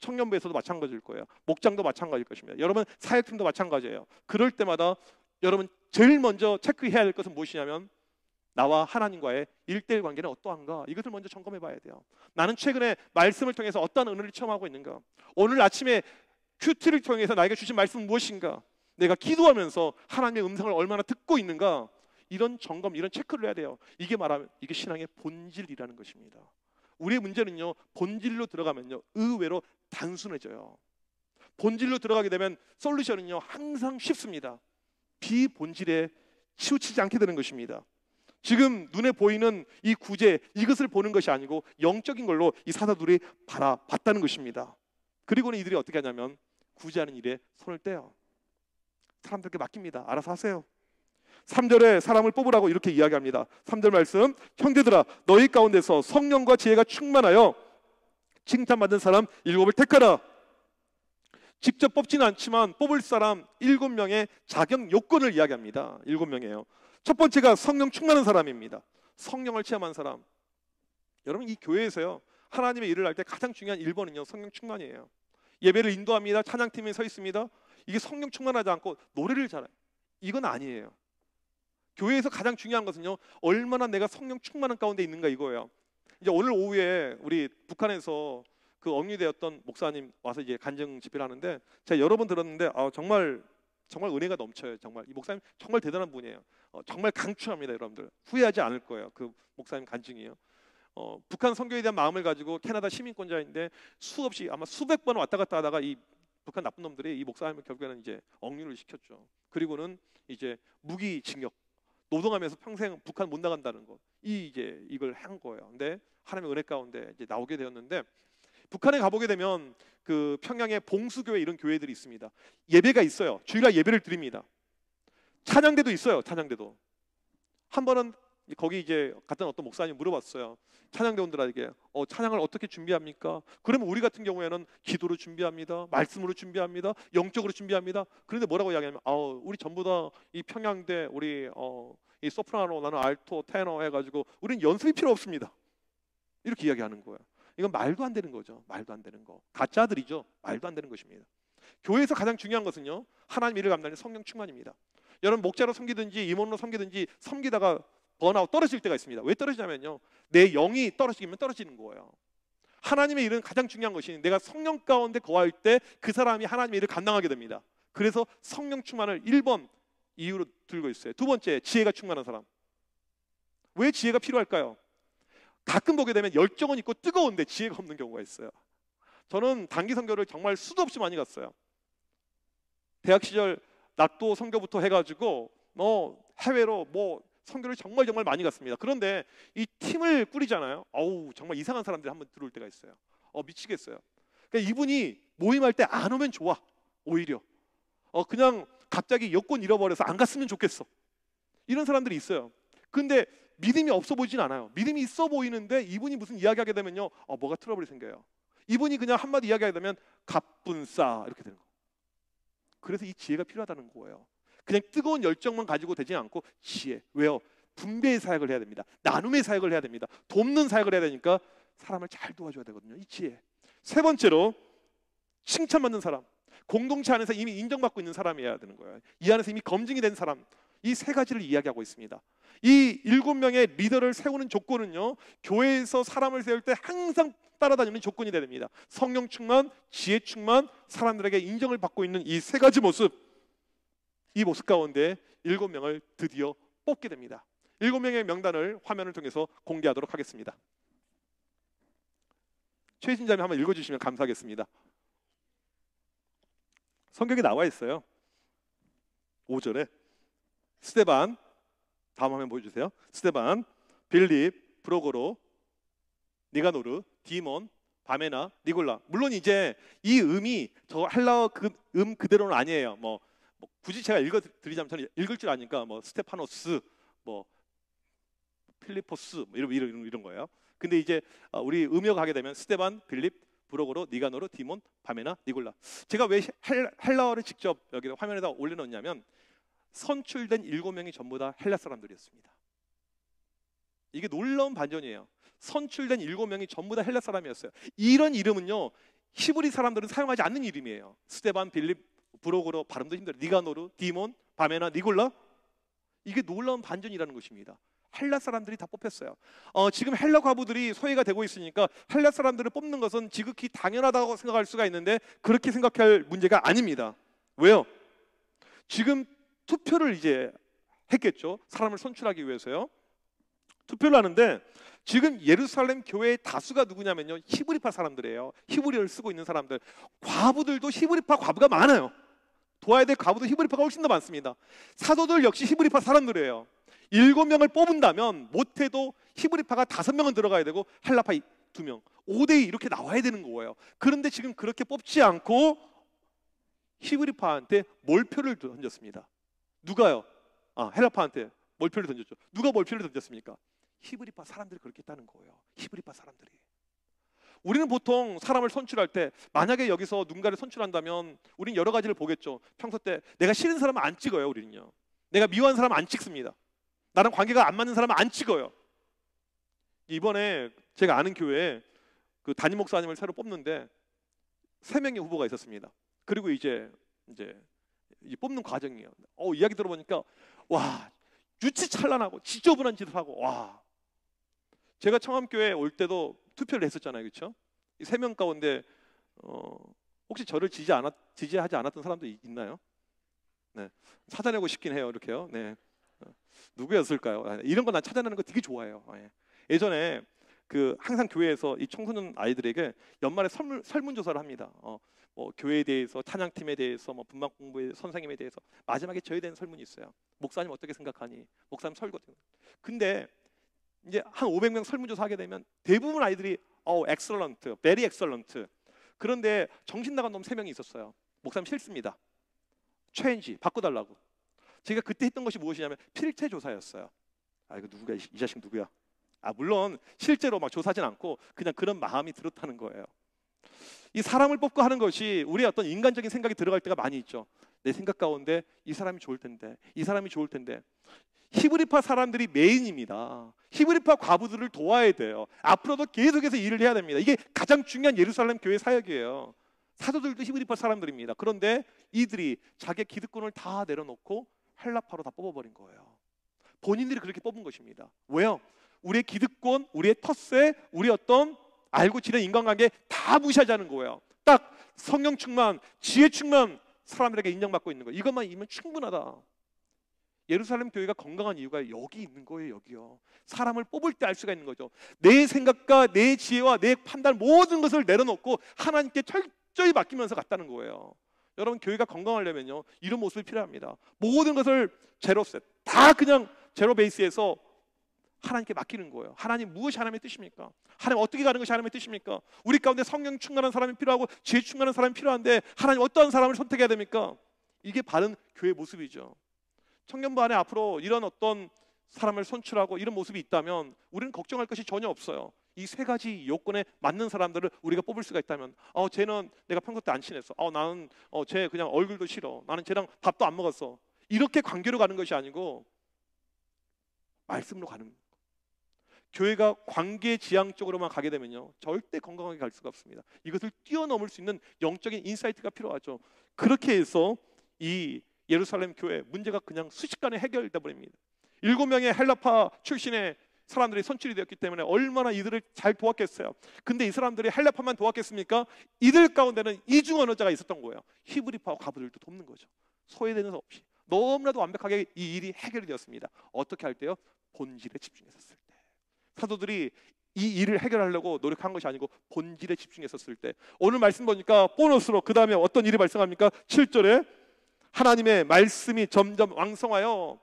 Speaker 1: 청년부에서도 마찬가지일 거예요. 목장도 마찬가지일 것입니다. 여러분, 사역팀도 마찬가지예요. 그럴 때마다 여러분 제일 먼저 체크해야 될 것은 무엇이냐면, 나와 하나님과의 1:1 관계는 어떠한가, 이것을 먼저 점검해 봐야 돼요. 나는 최근에 말씀을 통해서 어떠한 은혜를 체험하고 있는가, 오늘 아침에 큐티를 통해서 나에게 주신 말씀은 무엇인가, 내가 기도하면서 하나님의 음성을 얼마나 듣고 있는가, 이런 점검, 이런 체크를 해야 돼요. 이게 말하면 이게 신앙의 본질이라는 것입니다. 우리의 문제는요, 본질로 들어가면요 의외로 단순해져요. 본질로 들어가게 되면 솔루션은요 항상 쉽습니다. 비본질에 치우치지 않게 되는 것입니다. 지금 눈에 보이는 이 구제, 이것을 보는 것이 아니고 영적인 걸로 이 사도들이 바라봤다는 것입니다. 그리고는 이들이 어떻게 하냐면 구제하는 일에 손을 떼요. 사람들께 맡깁니다. 알아서 하세요. 3절에 사람을 뽑으라고 이렇게 이야기합니다. 3절 말씀, 형제들아 너희 가운데서 성령과 지혜가 충만하여 칭찬받은 사람 7을 택하라. 직접 뽑지는 않지만 뽑을 사람 7명의 자격 요건을 이야기합니다. 7명이에요. 첫 번째가 성령 충만한 사람입니다. 성령을 체험한 사람. 여러분, 이 교회에서요 하나님의 일을 할 때 가장 중요한 1번은요 성령 충만이에요. 예배를 인도합니다. 찬양팀이 서 있습니다. 이게 성령 충만하지 않고 노래를 잘해요. 이건 아니에요. 교회에서 가장 중요한 것은요 얼마나 내가 성령 충만한 가운데 있는가, 이거예요. 이제 오늘 오후에 우리 북한에서 그 억류되었던 목사님 와서 이제 간증 집회를 하는데, 제가 여러 번 들었는데 정말 은혜가 넘쳐요. 정말 이 목사님 정말 대단한 분이에요. 정말 강추합니다. 여러분들 후회하지 않을 거예요. 그 목사님 간증이요. 북한 선교에 대한 마음을 가지고 캐나다 시민권자인데 수없이 아마 수백 번 왔다 갔다 하다가 이 북한 나쁜 놈들이 이 목사님을 결국에는 이제 억류를 시켰죠. 그리고는 이제 무기징역, 노동하면서 평생 북한 못 나간다는 거, 이걸 한 거예요. 근데 하나님의 은혜 가운데 이제 나오게 되었는데, 북한에 가보게 되면 그 평양에 봉수교회 이런 교회들이 있습니다. 예배가 있어요. 주일날 예배를 드립니다. 찬양대도 있어요. 찬양대도 한 번은 거기 이제 갔던 어떤 목사님이 물어봤어요. 찬양대원들에게 찬양을 어떻게 준비합니까? 그러면 우리 같은 경우에는 기도로 준비합니다, 말씀으로 준비합니다, 영적으로 준비합니다. 그런데 뭐라고 이야기하냐면 우리 전부 다 이 평양대 우리 이 소프라노, 나는 알토, 테너 해가지고 우리는 연습이 필요 없습니다. 이렇게 이야기하는 거예요. 이건 말도 안 되는 거죠. 말도 안 되는 거. 가짜들이죠. 말도 안 되는 것입니다. 교회에서 가장 중요한 것은요, 하나님 일을 감당하는 성령 충만입니다. 여러분 목자로 섬기든지 임원으로 섬기든지 섬기다가 번아웃 떨어질 때가 있습니다. 왜 떨어지냐면요, 내 영이 떨어지면 떨어지는 거예요. 하나님의 일은 가장 중요한 것이 내가 성령 가운데 거할 때 그 사람이 하나님의 일을 감당하게 됩니다. 그래서 성령 충만을 1번 이유로 들고 있어요. 두 번째, 지혜가 충만한 사람. 왜 지혜가 필요할까요? 가끔 보게 되면 열정은 있고 뜨거운데 지혜가 없는 경우가 있어요. 저는 단기 선교를 정말 수도 없이 많이 갔어요. 대학 시절 낙도 선교부터 해가지고 해외로 선교를 정말 많이 갔습니다. 그런데 이 팀을 꾸리잖아요. 정말 이상한 사람들이 한번 들어올 때가 있어요. 미치겠어요. 그러니까 이분이 모임할 때 안 오면 좋아. 오히려 그냥 갑자기 여권 잃어버려서 안 갔으면 좋겠어. 이런 사람들이 있어요. 근데 믿음이 없어 보이진 않아요. 믿음이 있어 보이는데 이분이 무슨 이야기하게 되면요, 뭐가 트러블이 생겨요. 이분이 그냥 한마디 이야기하게 되면 갑분싸 이렇게 되는 거예요. 그래서 이 지혜가 필요하다는 거예요. 그냥 뜨거운 열정만 가지고 되지 않고 지혜. 왜요? 분배의 사역을 해야 됩니다. 나눔의 사역을 해야 됩니다. 돕는 사역을 해야 되니까 사람을 잘 도와줘야 되거든요. 이 지혜. 세 번째로, 칭찬받는 사람. 공동체 안에서 이미 인정받고 있는 사람이어야 되는 거예요. 이 안에서 이미 검증이 된 사람. 이 세 가지를 이야기하고 있습니다. 이 7명의 리더를 세우는 조건은요, 교회에서 사람을 세울 때 항상 따라다니는 조건이 돼야 됩니다. 성령 충만, 지혜 충만, 사람들에게 인정을 받고 있는 이 세 가지 모습. 이 모습 가운데 7명을 드디어 뽑게 됩니다. 7명의 명단을 화면을 통해서 공개하도록 하겠습니다. 최진자님 한번 읽어주시면 감사하겠습니다. 성경에 나와 있어요. 5절에 스데반, 다음 화면 보여주세요. 스데반, 빌립, 프로고로, 니가노르, 디몬, 바메나, 니골라. 물론 이제 이 음이 저 헬라어 그 그대로는 아니에요. 굳이 제가 읽어드리자면 저는 읽을 줄 아니까 스테파노스, 필리포스 이런 거예요. 근데 이제 우리 음역하게 되면 스데반, 빌립, 브로고로, 니가노르, 디몬, 바메나, 니골라. 제가 왜 헬라어를 직접 여기 화면에다 올려놓냐면 선출된 7명이 전부 다 헬라 사람들이었습니다. 이게 놀라운 반전이에요. 선출된 7명이 전부 다 헬라 사람이었어요. 이런 이름은요, 히브리 사람들은 사용하지 않는 이름이에요. 스데반, 빌립, 브로고로 발음도 힘들어요. 니가노르, 디몬, 바메나, 니골라. 이게 놀라운 반전이라는 것입니다. 헬라 사람들이 다 뽑혔어요. 지금 헬라 과부들이 소외가 되고 있으니까 헬라 사람들을 뽑는 것은 지극히 당연하다고 생각할 수가 있는데 그렇게 생각할 문제가 아닙니다. 왜요? 지금 투표를 이제 했겠죠. 사람을 선출하기 위해서요. 투표를 하는데 지금 예루살렘 교회의 다수가 누구냐면요, 히브리파 사람들이에요. 히브리어를 쓰고 있는 사람들. 과부들도 히브리파 과부가 많아요. 도와야 될 과부도 히브리파가 훨씬 더 많습니다. 사도들 역시 히브리파 사람들이에요. 7명을 뽑은다면 못해도 히브리파가 5명은 들어가야 되고 헬라파 2명, 5대2 이렇게 나와야 되는 거예요. 그런데 지금 그렇게 뽑지 않고 히브리파한테 몰표를 던졌습니다. 누가요? 헬라파한테 몰표를 던졌죠. 누가 몰표를 던졌습니까? 히브리파 사람들이 그렇게 했다는 거예요. 히브리파 사람들이. 우리는 보통 사람을 선출할 때 만약에 여기서 누군가를 선출한다면 우리는 여러 가지를 보겠죠. 평소 때 내가 싫은 사람은 안 찍어요. 우리는요. 내가 미워하는 사람은 안 찍습니다. 나랑 관계가 안 맞는 사람은 안 찍어요. 이번에 제가 아는 교회에 그 담임 목사님을 새로 뽑는데 3명의 후보가 있었습니다. 그리고 이제 이 뽑는 과정이에요. 이야기 들어보니까 와, 유치찬란하고 지저분한 짓을 하고, 와. 제가 청암교회 올 때도 투표를 했었잖아요, 그렇죠? 이 3명 가운데 혹시 저를 지지하지 않았던 사람도 있나요? 네, 찾아내고 싶긴 해요, 이렇게요. 네, 누구였을까요? 이런 거 난 찾아내는 거 되게 좋아해요. 예전에 항상 교회에서 이 청소년 아이들에게 연말에 설문조사를 합니다. 교회에 대해서, 찬양팀에 대해서, 분만 공부의 선생님에 대해서 마지막에 저에 대한 설문이 있어요. 목사님 어떻게 생각하니? 목사님 설교. 근데 이제 한 500명 설문조사 하게 되면 대부분 아이들이 excellent, very excellent. 그런데 정신 나간 놈 3명이 있었어요. 목사님 싫습니다. change, 바꿔달라고. 제가 그때 했던 것이 무엇이냐면 필체 조사였어요. 아 이거 누구야, 이 자식 누구야? 물론 실제로 막 조사하진 않고 그냥 그런 마음이 들었다는 거예요. 이 사람을 뽑고 하는 것이 우리의 어떤 인간적인 생각이 들어갈 때가 많이 있죠. 내 생각 가운데 이 사람이 좋을 텐데, 이 사람이 좋을 텐데. 히브리파 사람들이 메인입니다. 히브리파 과부들을 도와야 돼요. 앞으로도 계속해서 일을 해야 됩니다. 이게 가장 중요한 예루살렘 교회 사역이에요. 사도들도 히브리파 사람들입니다. 그런데 이들이 자기의 기득권을 다 내려놓고 헬라파로 다 뽑아버린 거예요. 본인들이 그렇게 뽑은 것입니다. 왜요? 우리의 기득권, 우리의 텃세, 우리 어떤 알고 지낸 인간관계 다 무시하자는 거예요. 딱 성령 충만, 지혜 충만 사람들에게 인정받고 있는 거예요. 이것만 이면 충분하다. 예루살렘 교회가 건강한 이유가 여기 있는 거예요. 여기요. 사람을 뽑을 때 알 수가 있는 거죠. 내 생각과 내 지혜와 내 판단 모든 것을 내려놓고 하나님께 철저히 맡기면서 갔다는 거예요. 여러분 교회가 건강하려면요 이런 모습이 필요합니다. 모든 것을 제로셋 다 그냥 제로 베이스에서 하나님께 맡기는 거예요. 하나님 무엇이 하나님의 뜻입니까? 하나님 어떻게 가는 것이 하나님의 뜻입니까? 우리 가운데 성령 충만한 사람이 필요하고 지혜 충만한 사람이 필요한데 하나님 어떠한 사람을 선택해야 됩니까? 이게 바른 교회 모습이죠. 청년부 안에 앞으로 이런 어떤 사람을 선출하고 이런 모습이 있다면 우리는 걱정할 것이 전혀 없어요. 이 세 가지 요건에 맞는 사람들을 우리가 뽑을 수가 있다면 쟤는 내가 평소 때 안 친했어. 나는 쟤 그냥 얼굴도 싫어. 나는 쟤랑 밥도 안 먹었어. 이렇게 관계로 가는 것이 아니고 말씀으로 가는 거예요. 교회가 관계 지향 쪽으로만 가게 되면요 절대 건강하게 갈 수가 없습니다. 이것을 뛰어넘을 수 있는 영적인 인사이트가 필요하죠. 그렇게 해서 이 예루살렘 교회 문제가 그냥 순식간에 해결되어 버립니다. 7명의 헬라파 출신의 사람들이 선출이 되었기 때문에 얼마나 이들을 잘 도왔겠어요. 근데 이 사람들이 헬라파만 도왔겠습니까? 이들 가운데는 이중 언어자가 있었던 거예요. 히브리파와 과부들도 돕는 거죠. 소외되는 것 없이 너무나도 완벽하게 이 일이 해결이 되었습니다. 어떻게 할 때요? 본질에 집중했었을 때. 사도들이 이 일을 해결하려고 노력한 것이 아니고 본질에 집중했었을 때. 오늘 말씀 보니까 보너스로 그 다음에 어떤 일이 발생합니까? 7절에 하나님의 말씀이 점점 왕성하여.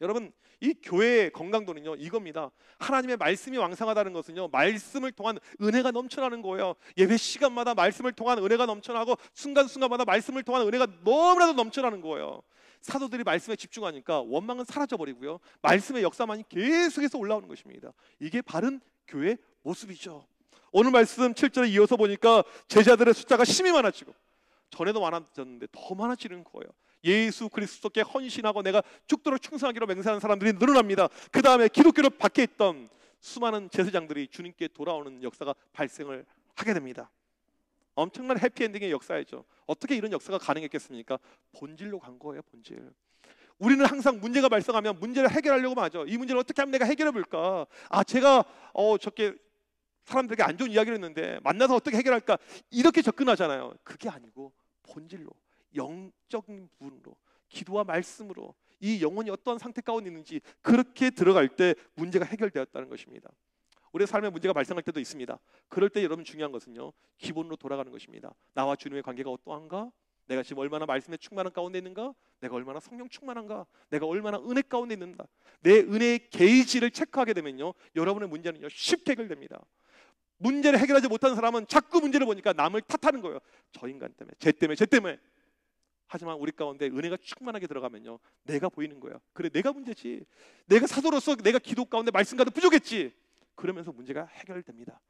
Speaker 1: 여러분 이 교회의 건강도는요 이겁니다. 하나님의 말씀이 왕성하다는 것은요 말씀을 통한 은혜가 넘쳐나는 거예요. 예배 시간마다 말씀을 통한 은혜가 넘쳐나고 순간순간마다 말씀을 통한 은혜가 너무나도 넘쳐나는 거예요. 사도들이 말씀에 집중하니까 원망은 사라져버리고요 말씀의 역사만이 계속해서 올라오는 것입니다. 이게 바른 교회의 모습이죠. 오늘 말씀 7절에 이어서 보니까 제자들의 숫자가 심히 많아지고 전에도 많아졌는데 더 많아지는 거예요. 예수 그리스도께 헌신하고 내가 죽도록 충성하기로 맹세하는 사람들이 늘어납니다. 그 다음에 기독교를 밖에 있던 수많은 제사장들이 주님께 돌아오는 역사가 발생을 하게 됩니다. 엄청난 해피엔딩의 역사이죠. 어떻게 이런 역사가 가능했겠습니까? 본질로 간 거예요. 본질. 우리는 항상 문제가 발생하면 문제를 해결하려고 하죠. 이 문제를 어떻게 하면 내가 해결해 볼까? 제가 저렇게 사람들에게 안 좋은 이야기를 했는데 만나서 어떻게 해결할까? 이렇게 접근하잖아요. 그게 아니고 본질로 영적인 부분으로 기도와 말씀으로 이 영혼이 어떤 상태 가운데 있는지 그렇게 들어갈 때 문제가 해결되었다는 것입니다. 우리의 삶에 문제가 발생할 때도 있습니다. 그럴 때 여러분 중요한 것은요 기본으로 돌아가는 것입니다. 나와 주님의 관계가 어떠한가? 내가 지금 얼마나 말씀에 충만한 가운데 있는가? 내가 얼마나 성령 충만한가? 내가 얼마나 은혜 가운데 있는가? 내 은혜의 게이지를 체크하게 되면요 여러분의 문제는요 쉽게 해결됩니다. 문제를 해결하지 못하는 사람은 자꾸 문제를 보니까 남을 탓하는 거예요. 저 인간 때문에, 쟤 때문에. 하지만 우리 가운데 은혜가 충만하게 들어가면요 내가 보이는 거예요. 그래 내가 문제지. 내가 사도로서 내가 기도 가운데 말씀과도 부족했지. 그러면서 문제가 해결됩니다.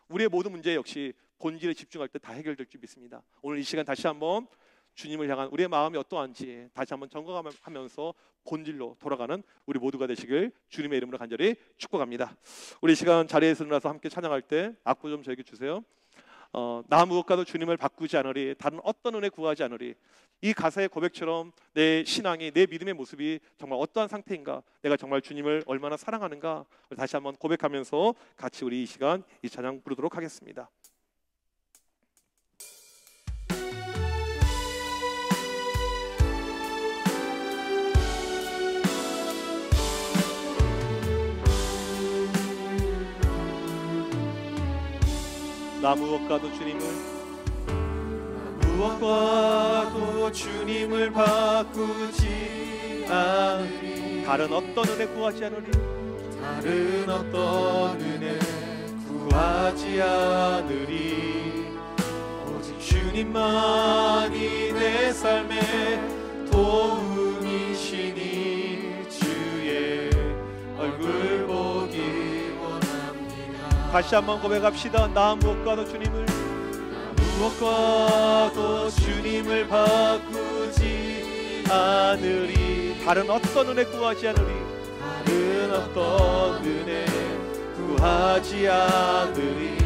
Speaker 1: 우리의 모든 문제 역시 본질에 집중할 때 다 해결될 줄 믿습니다. 오늘 이 시간 다시 한번 주님을 향한 우리의 마음이 어떠한지 다시 한번 점검하면서 본질로 돌아가는 우리 모두가 되시길 주님의 이름으로 간절히 축복합니다. 우리 이 시간 자리에서 일어나서 함께 찬양할 때 악보 좀 저에게 주세요. 나 무엇과도 주님을 바꾸지 않으리, 다른 어떤 은혜 구하지 않으리. 이 가사의 고백처럼 내 신앙이, 내 믿음의 모습이 정말 어떠한 상태인가, 내가 정말 주님을 얼마나 사랑하는가 다시 한번 고백하면서 같이 우리 이 시간 이 찬양 부르도록 하겠습니다. 나 무엇과도 주님을 바꾸지 않으리. 다른 어떤 은혜 구하지 않으리. 다른 어떤 은혜 구하지 않으리. 오직 주님만이 내 삶의 도움이시니 주의 다시 한번 고백합시다. 나 무엇과도 주님을, 무엇과도 주님을 바꾸지 않으리. 다른 어떤 은혜 구하지 않으리. 다른 어떤 은혜 구하지 않으리.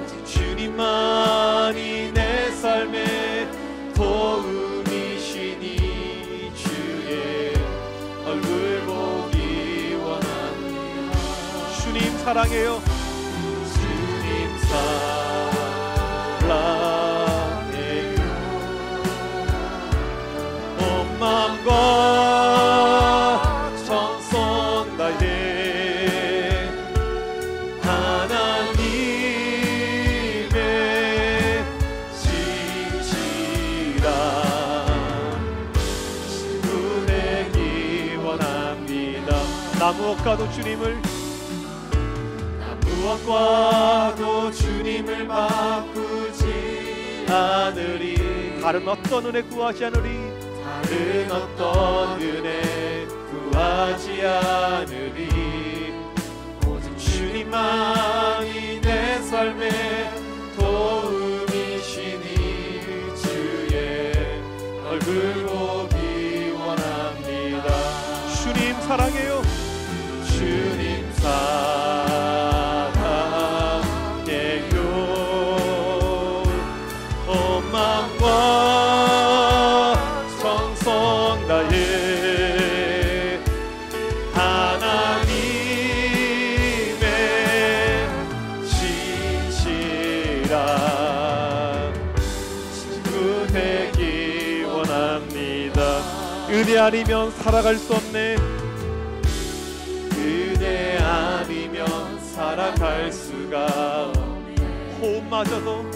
Speaker 1: 오직 주님만이 내 삶의 도움이시니 주의 얼굴 보기 원합니다. 주님 사랑해요. 주님 사랑해요. 온 마음과 정성 다해 하나님의 진실한 친구 되기 원합니다. 나 무엇과도 주님을, 무엇과도 주님을 바꾸지 않으리. 다른 어떤 은혜 구하지 않으리. 다른 어떤 은혜 구하지 않으리. 오직 주님만이 내 삶의 도움이시니 주의 얼굴 보기 원합니다. 주님 사랑해요. 주님 마음과 정성 다해 하나님의 진실한 친구 되기 원합니다. 은혜 아니면 살아갈 수 없네. 은혜 아니면 살아갈 수가 없네. 호흡마저도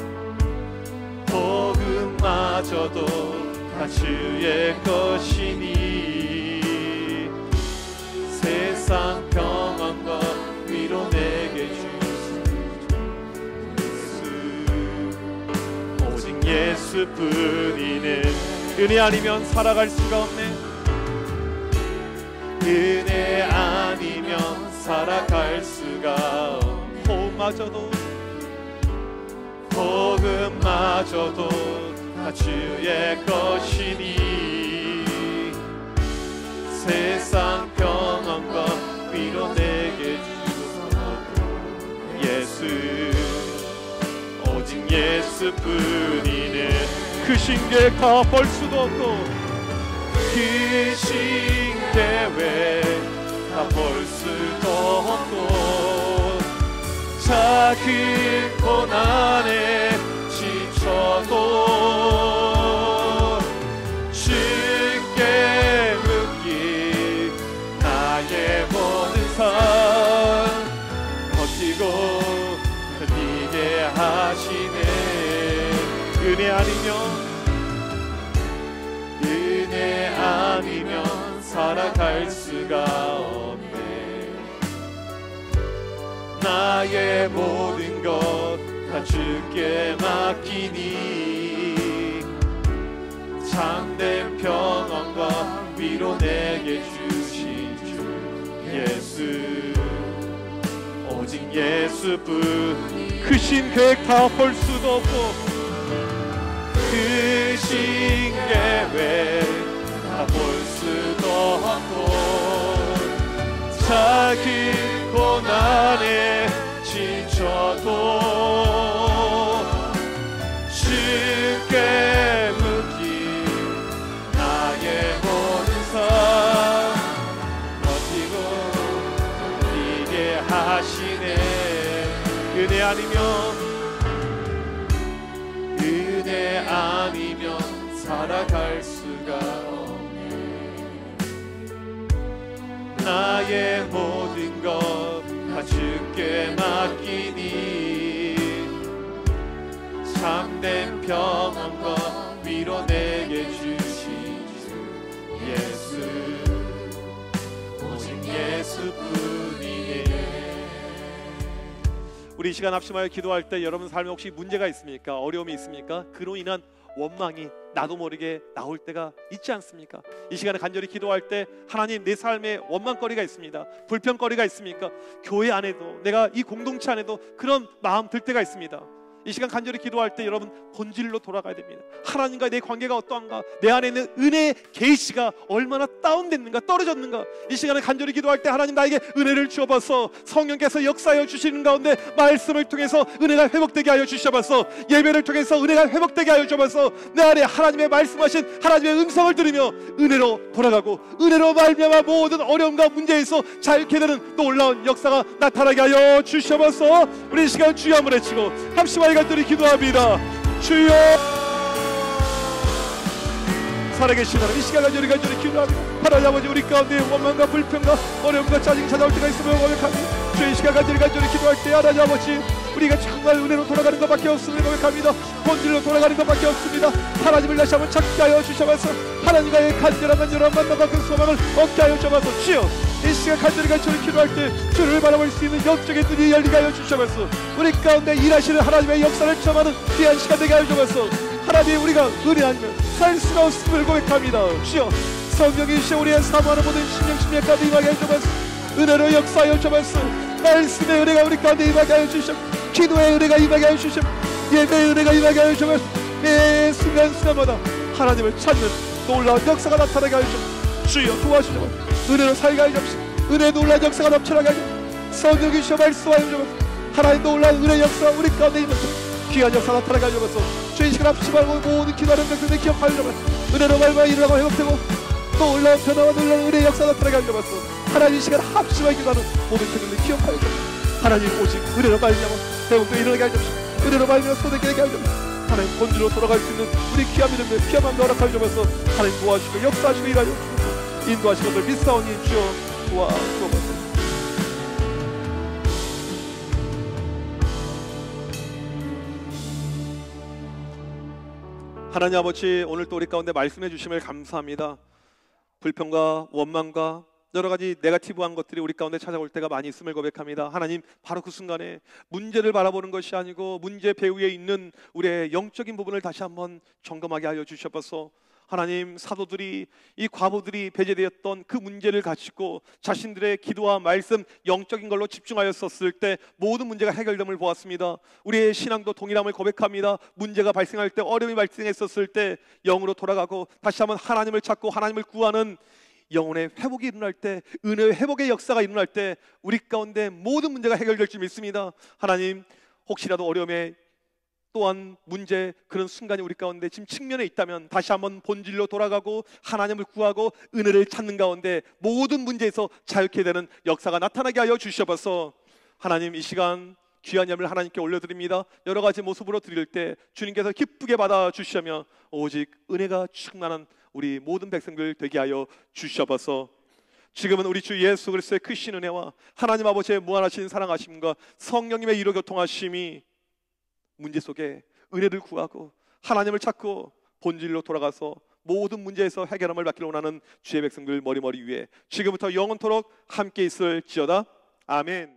Speaker 1: 복음마저도 다 주의 것이니 세상 평안과 위로 내게 주신 예수, 오직 예수뿐이네. 은혜 아니면 살아갈 수가 없네. 은혜 아니면 살아갈 수가 없네. 호흡마저도 복음마저도 다 주의 것이니 세상 평안과 위로 내게 주소서. 예수, 오직 예수뿐이네. 그 신계획 다 볼 수도 없고 그 신계획 다 볼 수도 없고 작은 고난에 지쳐도 주께 묻기 나의 모든 삶 버티고 버티게 하시네. 은혜 아니면 살아갈 수가 없네. 나의 모든 것 다 주께 맡기니 참된 평안과 위로 내게 주신 주 예수, 오직 예수뿐. 크신 계획 다 볼 수도 없고 크신 계획 다 볼 수도 없고 작은 고난에 지쳐도 주께 묻기 나의 모든 삶 버티고 이게 하시네. 은혜 아니면 살아갈 수가 없네. 나의 모든 것 다 주께 맡기니 참된 평안과 위로 내게 주신 주 예수, 오직 예수뿐이네. 우리 이 시간 합심하여 기도할 때 여러분 삶에 혹시 문제가 있습니까? 어려움이 있습니까? 그로 인한 원망이 나도 모르게 나올 때가 있지 않습니까? 이 시간에 간절히 기도할 때 하나님, 내 삶에 원망거리가 있습니다. 불평거리가 있습니까? 교회 안에도, 내가 이 공동체 안에도 그런 마음 들 때가 있습니다. 이 시간 간절히 기도할 때 여러분 본질로 돌아가야 됩니다. 하나님과 내 관계가 어떠한가, 내 안에 있는 은혜의 계시가 얼마나 다운됐는가, 떨어졌는가. 이 시간에 간절히 기도할 때 하나님, 나에게 은혜를 주어봐서 성령께서 역사하여 주시는 가운데 말씀을 통해서 은혜가 회복되게 하여 주셔봐서, 예배를 통해서 은혜가 회복되게 하여 주셔봐서 내 안에 하나님의 말씀하신 하나님의 음성을 들으며 은혜로 돌아가고, 은혜로 말미암아 모든 어려움과 문제에서 자유케 되는 놀라운 역사가 나타나게 하여 주셔봐서, 우리 이 시간 주여 한번 외치고 합심하여 간절히 기도합니다. 주여, 살아계신 하나님, 이 시간 간절히 기도합니다. 하나님 아버지, 우리 가운데 원망과 불평과 어려움과 짜증이 찾아올 때가 있으면 고백합니다. 주의 시간 간절히 기도할 때 하나님 아버지, 우리가 정말 은혜로 돌아가는 것밖에 없음을 고백합니다. 본질로 돌아가는 것밖에 없습니다. 하나님을 다시 한번 찾게 하여 주셔서 하나님과의 간절한 만남과 그 소망을 얻게 하여 주셔서, 주여, 이 시간 간절히 기도할 때 주를 바라볼 수 있는 영적인 눈이 열리게 하여 주셔서 우리 가운데 일하시는 하나님의 역사를 체험하는 귀한 시간 되게 하여 주셔서, 하나님, 우리가 은혜 아니면 살 수가 없음을 고백합니다. 주여, 성령이 주시어 우리의 사모하는 모든 심령 가운데 임하게 하여 주셔서, 은혜로 역사하여 주셔서, 말씀의 은혜가 우리 가운데 임하게 하여 주시옵소서. 기도의 은혜가 임하게 하여 주시옵소서. 예배의 은혜가 임하게 하여 주시옵소서. 매 순간마다 하나님을 찾는 놀라운 역사가 나타나게 하여 주시옵소서. 주여, 도와주시옵소서. 은혜로 살게 하여 주옵소서. 은혜의 놀라운 역사가 넘쳐나게 하여 주옵소서. 성령이 주시어 말씀하여 주옵소서. 하나님 놀라운 은혜의 역사가 우리 가운데 임하소서. 귀한 역사 나타나게 하여 주옵소서. 주의 시간 앞지 말고 모든 기도하는 백성들 기억하여 주옵소서. 은혜로 말미암아 일어나고 회복되고 놀라운 변화와 놀라운 은혜의 역사 나타나게 하여 주옵소서. 하나님, 이 시간 합심하게 기도하는 모든 백성들 기억하여 주옵소서. 하나님, 오직 은혜로 말미암아 회복되어 일어나게 하여 주옵소서. 은혜로 말미암아 소되게 하여 주옵소서. 하나님, 본질로 돌아갈 수 있는 우리 귀한 믿음의 귀한 마음을 허락하여 주옵소서. 하나님, 도와주시고 역사하시고 일하여 주옵소서. 인도하시는 것을 믿사오니 주여 도와주옵소서. 하나님 아버지, 오늘 또 우리 가운데 말씀해 주심을 감사합니다. 불평과 원망과 여러 가지 네거티브한 것들이 우리 가운데 찾아올 때가 많이 있음을 고백합니다. 하나님, 바로 그 순간에 문제를 바라보는 것이 아니고 문제 배후에 있는 우리의 영적인 부분을 다시 한번 점검하게 하여 주셔서, 하나님, 사도들이, 이 과부들이 배제되었던 그 문제를 가지고 자신들의 기도와 말씀, 영적인 걸로 집중하였었을 때 모든 문제가 해결됨을 보았습니다. 우리의 신앙도 동일함을 고백합니다. 문제가 발생할 때, 어려움이 발생했었을 때 영으로 돌아가고 다시 한번 하나님을 찾고 하나님을 구하는 영혼의 회복이 일어날 때, 은혜의 회복의 역사가 일어날 때 우리 가운데 모든 문제가 해결될 줄 믿습니다. 하나님, 혹시라도 어려움에 또한 문제, 그런 순간이 우리 가운데 지금 측면에 있다면 다시 한번 본질로 돌아가고 하나님을 구하고 은혜를 찾는 가운데 모든 문제에서 자유케 되는 역사가 나타나게 하여 주셔서, 하나님, 이 시간 귀한 예물을 하나님께 올려드립니다. 여러 가지 모습으로 드릴 때 주님께서 기쁘게 받아주시며 오직 은혜가 충만한 우리 모든 백성들 되게 하여 주셔서, 지금은 우리 주 예수 그리스도의 크신 은혜와 하나님 아버지의 무한하신 사랑하심과 성령님의 이로 교통하심이 문제 속에 은혜를 구하고 하나님을 찾고 본질로 돌아가서 모든 문제에서 해결함을 받기를 원하는 주의 백성들 머리머리 위에 지금부터 영원토록 함께 있을지어다. 아멘.